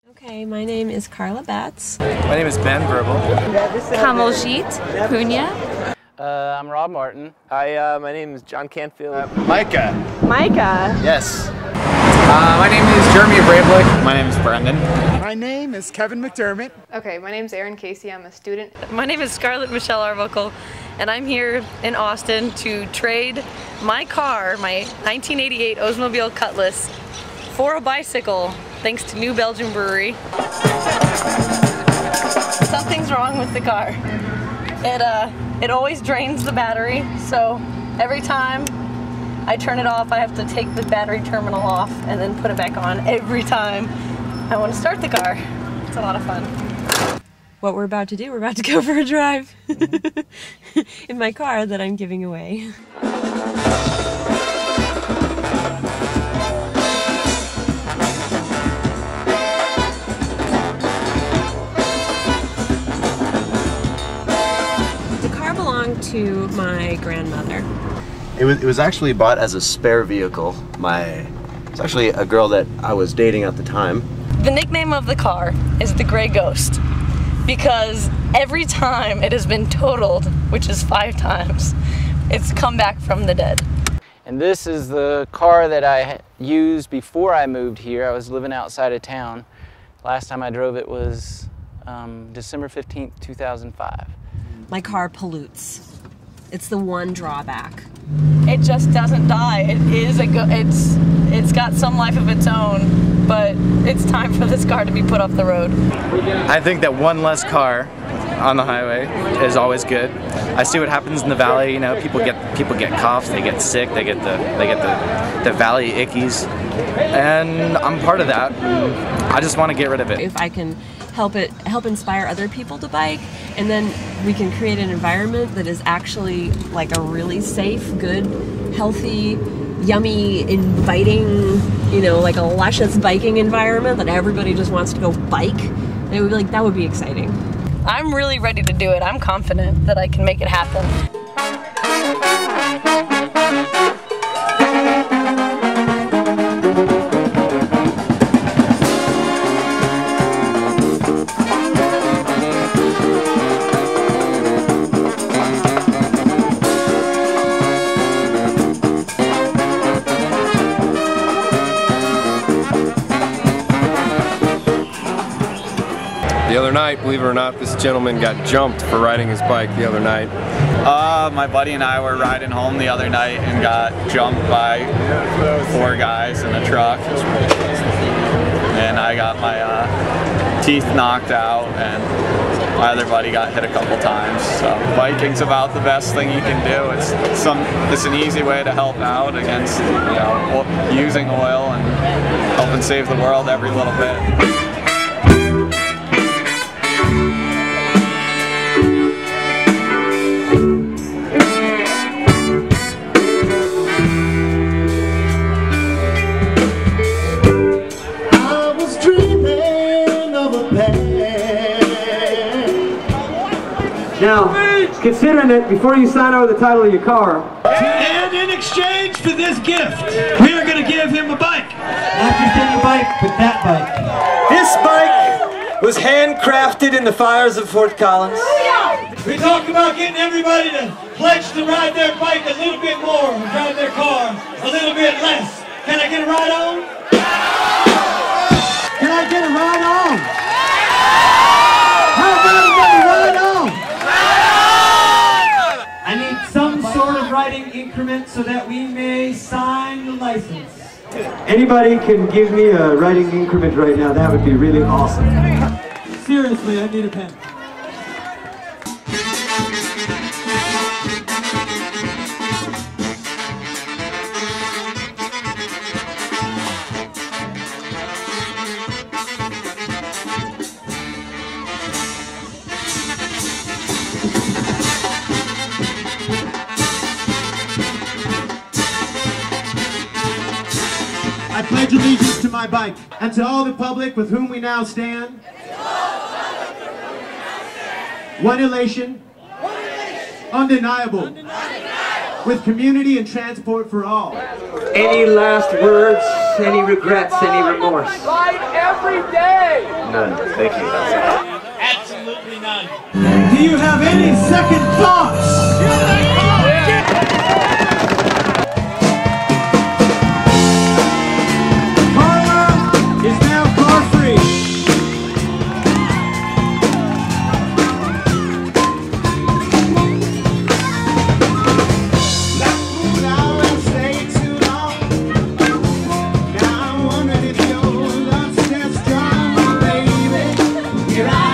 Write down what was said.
Okay, my name is Carla Batts. My name is Ben Verbal. Kamaljit Punya. I'm Rob Martin. Hi, my name is John Canfield. Micah. Micah. Yes. My name is Jeremy Brablick. My name is Brendan. My name is Kevin McDermott. Okay, my name's Erin Casey. I'm a student. My name is Scarlett Michelle Arbuckle, and I'm here in Austin to trade my car, my 1988 Oldsmobile Cutlass, for a bicycle, thanks to New Belgium Brewery. Something's wrong with the car. It always drains the battery, so every time I turn it off, I have to take the battery terminal off and then put it back on every time I want to start the car. It's a lot of fun. What we're about to do, we're about to go for a drive in my car that I'm giving away. The car belonged to my grandmother. It was actually bought as a spare vehicle. It's actually a girl that I was dating at the time. The nickname of the car is the Gray Ghost because every time it has been totaled, which is 5 times, it's come back from the dead. And this is the car that I used before I moved here. I was living outside of town. Last time I drove it was December 15th, 2005. My car pollutes. It's the one drawback. It just doesn't die. It's got some life of its own, but it's time for this car to be put off the road. I think that one less car on the highway is always good. I see what happens in the valley. You know, people get coughs, they get sick, they get the valley ickies, and I'm part of that. I just want to get rid of it. If I can help inspire other people to bike, and then we can create an environment that is actually like a really safe, good, healthy, yummy, inviting, you know, like a luscious biking environment that everybody just wants to go bike, it would be like, that would be exciting. I'm really ready to do it. I'm confident that I can make it happen. The other night, believe it or not, this gentleman got jumped for riding his bike the other night. My buddy and I were riding home the other night and got jumped by 4 guys in a truck. And I got my teeth knocked out and my other buddy got hit a couple times. So biking's about the best thing you can do. It's an easy way to help out against, you know, using oil and helping save the world every little bit. Now, considering that before you sign over the title of your car, and in exchange for this gift, we are going to give him a bike. Not just any bike, but that bike. This bike was handcrafted in the fires of Fort Collins. We talked about getting everybody to pledge to ride their bike a little bit more and drive their car a little bit less. Can I get a ride on? Can I get a ride on? How about everybody ride on? I need some sort of writing increment so that we may sign the license. Anybody can give me a writing increment right now, that would be really awesome. Seriously, I need a pen. I pledge allegiance to my bike and to all the public with whom we now stand. One elation. Undeniable. with community and transport for all. Any last words, any regrets, any remorse? Fight every day! None. Thank you. Absolutely none. Do you have any second thoughts? Carla is now car free. Here I